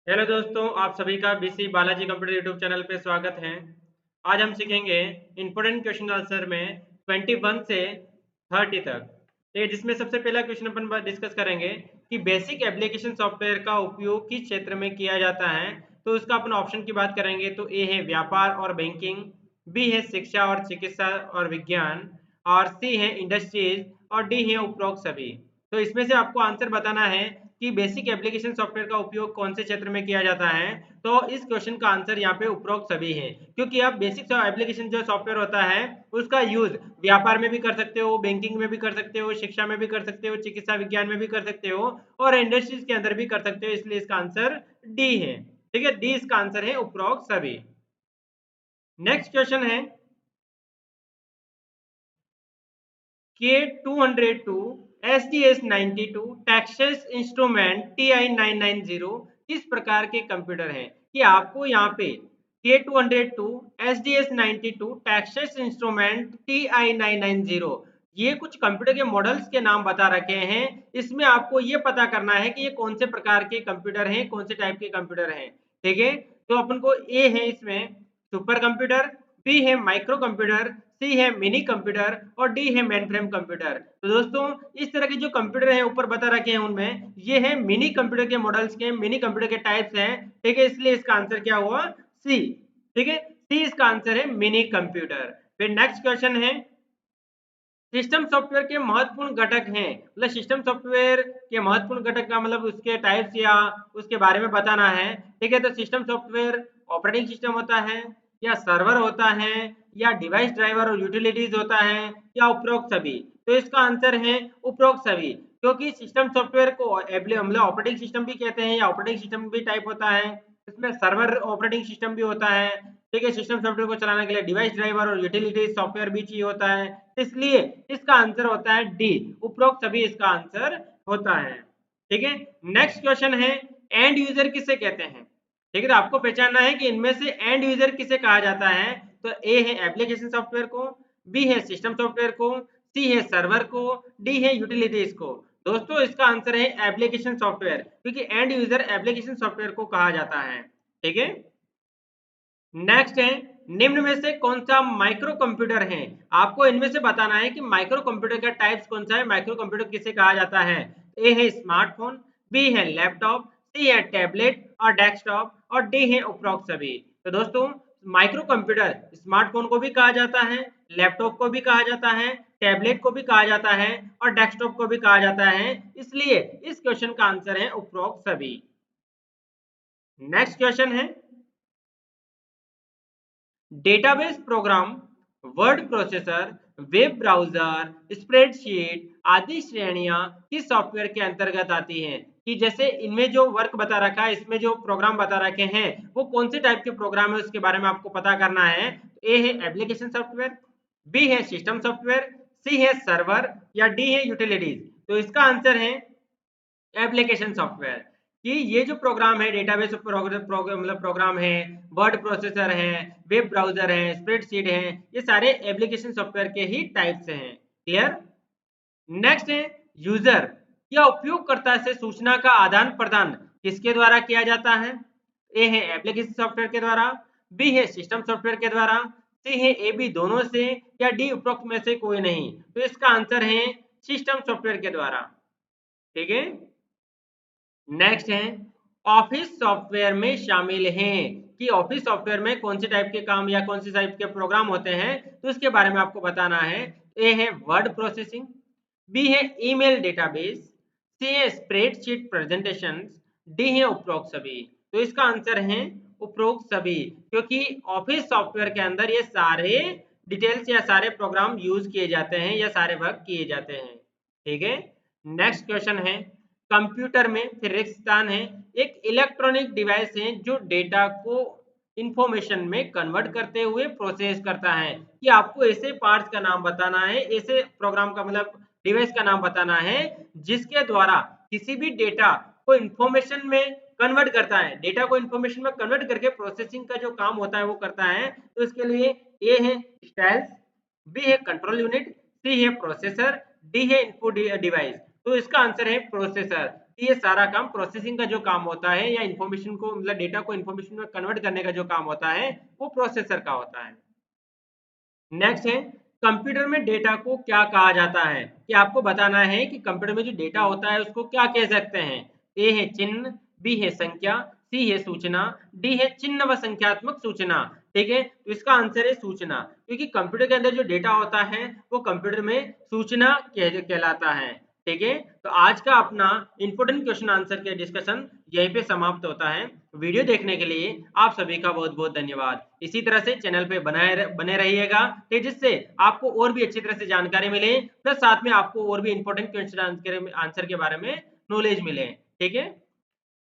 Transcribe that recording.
Hello दोस्तों, आप सभी का BC Balaji computer YouTube channel पे स्वागत है। आज हम सीखेंगे इंपॉर्टेंट क्वेश्चन आंसर में 21 से 30 तक। ये जिसमें सबसे पहला क्वेश्चन अपन डिस्कस करेंगे कि बेसिक एप्लीकेशन सॉफ्टवेयर का उपयोग किस क्षेत्र में किया जाता है। तो उसका अपन ऑप्शन की बात करेंगे तो ए है व्यापार और बैंकिंग, बी है शिक्षा और चिकित्सा और विज्ञान, और सी है इंडस्ट्रीज, और डी है उपरोक्त सभी। तो इसमें से आपको आंसर बताना है कि बेसिक एप्लीकेशन सॉफ्टवेयर का उपयोग कौन से क्षेत्र में किया जाता है। तो इस क्वेश्चन का आंसर यहाँ पे उपरोक्त सभी है, क्योंकि आप बेसिक एप्लीकेशन जो सॉफ्टवेयर होता है उसका यूज व्यापार में भी कर सकते हो, बैंकिंग में भी कर सकते हो, शिक्षा में भी कर सकते हो, चिकित्सा विज्ञान में भी कर सकते हो, और इंडस्ट्रीज के अंदर भी कर सकते हो। इसलिए इसका आंसर डी है। ठीक है, डी इसका आंसर है, उपरोक्त सभी। नेक्स्ट क्वेश्चन है K202 SDS92 Texas instrument TI990 किस प्रकार के कंप्यूटर हैं। कि आपको यहाँ पे K202 SDS92 Texas instrument TI990 ये कुछ कंप्यूटर के मॉडल्स के नाम बता रखे हैं। इसमें आपको ये पता करना है कि ये कौन से प्रकार के कंप्यूटर हैं, कौन से टाइप के कंप्यूटर हैं। ठीक है, तो अपन को ए है इसमें सुपर कंप्यूटर, बी है माइक्रो कंप्यूटर, सी है मिनी कंप्यूटर, और डी है मेन फ्रेम कंप्यूटर। तो दोस्तों इस तरह के जो कंप्यूटर हैं ऊपर बता रखे हैं उनमें ये है मिनी कंप्यूटर के मॉडल्स के, मिनी कंप्यूटर के टाइप्स हैं। ठीक है, इसलिए इसका आंसर क्या हुआ, सी। ठीक है, सी इसका आंसर है, मिनी कंप्यूटर। फिर नेक्स्ट क्वेश्चन है सिस्टम सॉफ्टवेयर के महत्वपूर्ण घटक हैं। मतलब सिस्टम सॉफ्टवेयर के महत्वपूर्ण घटक का मतलब उसके टाइप्स या उसके बारे में बताना है। ठीक है, तो सिस्टम सॉफ्टवेयर ऑपरेटिंग सिस्टम होता है, या सर्वर होता है, या डिवाइस ड्राइवर और यूटिलिटीज होता है, या उपरोक्त सभी। तो इसका आंसर है उपरोक्त सभी, क्योंकि सिस्टम सॉफ्टवेयर को मतलब ऑपरेटिंग सिस्टम भी कहते हैं, या ऑपरेटिंग सिस्टम भी टाइप होता है। इसमें सर्वर ऑपरेटिंग सिस्टम भी होता है। ठीक है, सिस्टम सॉफ्टवेयर को चलाने के लिए डिवाइस ड्राइवर और यूटिलिटी सॉफ्टवेयर भी चाहिए होता है। इसलिए इसका आंसर होता है डी, उपरोक्त सभी इसका आंसर होता है। ठीक है, नेक्स्ट क्वेश्चन है एंड यूजर किसे कहते हैं। ठीक है, तो आपको पहचानना है कि इनमें से एंड यूजर किसे कहा जाता है। तो ए है एप्लीकेशन सॉफ्टवेयर को, बी है सिस्टम सॉफ्टवेयर को, सी है सर्वर को, डी है यूटिलिटीज को। दोस्तों इसका आंसर है एप्लीकेशन सॉफ्टवेयर, क्योंकि एंड यूजर एप्लीकेशन सॉफ्टवेयर को कहा जाता है। ठीक है, नेक्स्ट है निम्न में से कौन सा माइक्रो कंप्यूटर है। आपको इनमें से बताना है कि माइक्रो कंप्यूटर का टाइप्स कौन सा है, माइक्रो कंप्यूटर किसे कहा जाता है। ए है स्मार्टफोन, बी है लैपटॉप, सी है टैबलेट और डेस्कटॉप, और डी है उपरोक्त सभी। तो दोस्तों माइक्रो कंप्यूटर स्मार्टफोन को भी कहा जाता है, लैपटॉप को भी कहा जाता है, टैबलेट को भी कहा जाता है, और डेस्कटॉप को भी कहा जाता है। इसलिए इस क्वेश्चन का आंसर है उपरोक्त सभी। नेक्स्ट क्वेश्चन है database program, word processor, web browser, spreadsheet आदि श्रेणियां किस सॉफ्टवेयर के अंतर्गत आती हैं। कि जैसे इनमें जो वर्क बता रखा है, इसमें जो प्रोग्राम बता रखे हैं वो कौन से टाइप के प्रोग्राम है उसके बारे में आपको पता करना है। ए है एप्लीकेशन सॉफ्टवेयर, बी है सिस्टम सॉफ्टवेयर, सी है सर्वर, या डी है यूटिलिटीज। तो इसका आंसर है एप्लीकेशन सॉफ्टवेयर। कि ये जो प्रोग्राम है डेटाबेस मतलब प्रोग्राम है, वर्ड प्रोसेसर है, वेब ब्राउजर है, स्प्रेडशीट है, ये सारे एप्लीकेशन सॉफ्टवेयर के ही टाइप से हैं। क्लियर। नेक्स्ट है यूजर या उपयोगकर्ता से सूचना का आदान प्रदान किसके द्वारा किया जाता है। ए है एप्लीकेशन सॉफ्टवेयर के द्वारा, बी है सिस्टम सॉफ्टवेयर के द्वारा, सी है ए बी दोनों से, या डी उपरोक्त में से कोई नहीं। तो इसका आंसर है सिस्टम सॉफ्टवेयर के द्वारा। ठीक है, नेक्स्ट है ऑफिस सॉफ्टवेयर में शामिल हैं। कि ऑफिस सॉफ्टवेयर में कौन से टाइप के काम या कौन से टाइप के प्रोग्राम होते हैं, तो इसके बारे में आपको बताना है। ए है वर्ड प्रोसेसिंग, बी है ईमेल डेटाबेस, सी है स्प्रेडशीट प्रेजेंटेशन, डी है उपरोक्त सभी। तो इसका आंसर है उपरोक्त सभी, क्योंकि ऑफिस सॉफ्टवेयर के अंदर ये सारे डिटेल्स या सारे प्रोग्राम यूज किए जाते हैं या सारे वर्क किए जाते हैं। ठीक है, नेक्स्ट क्वेश्चन है कंप्यूटर में फिर एक स्थान है एक इलेक्ट्रॉनिक डिवाइस है जो डेटा को इंफॉर्मेशन में कन्वर्ट करते हुए प्रोसेस करता है। कि आपको ऐसे पार्ट्स का नाम बताना है, ऐसे प्रोग्राम का मतलब डिवाइस का नाम बताना है जिसके द्वारा किसी भी डेटा को इंफॉर्मेशन में कन्वर्ट करता है, डेटा को इंफॉर्मेशन में कन्वर्ट करके प्रोसेसिंग का जो काम होता है वो करता है। तो इसके लिए ए है स्टाइल्स, बी है कंट्रोल यूनिट, सी है प्रोसेसर, डी है इनपुट डिवाइस। तो इसका आंसर है प्रोसेसर। ये सारा काम प्रोसेसिंग का जो काम होता है या इन्फॉर्मेशन को मतलब डेटा को इन्फॉर्मेशन में कन्वर्ट करने का जो काम होता है वो प्रोसेसर का होता है। नेक्स्ट है कंप्यूटर में डेटा को क्या कहा जाता है, कि आपको बताना है कि कंप्यूटर में जो डेटा होता है उसको क्या कह सकते हैं। ए है चिन्ह, बी है संख्या, सी है सूचना, डी है चिन्ह व संख्यात्मक सूचना। ठीक है, तो इसका आंसर है सूचना, क्योंकि कंप्यूटर के अंदर जो डेटा होता है वो कंप्यूटर में सूचना कहलाता है। ठीक है, तो आज का अपना इंपोर्टेंट क्वेश्चन आंसर के डिस्कशन यहीं पे समाप्त होता है। वीडियो देखने के लिए आप सभी का बहुत बहुत धन्यवाद। इसी तरह से चैनल पे बने रहिएगा, ठीक, जिससे आपको और भी अच्छी तरह से जानकारी मिले, प्लस साथ में आपको और भी इंपॉर्टेंट क्वेश्चन आंसर के बारे में नॉलेज मिले। ठीक है।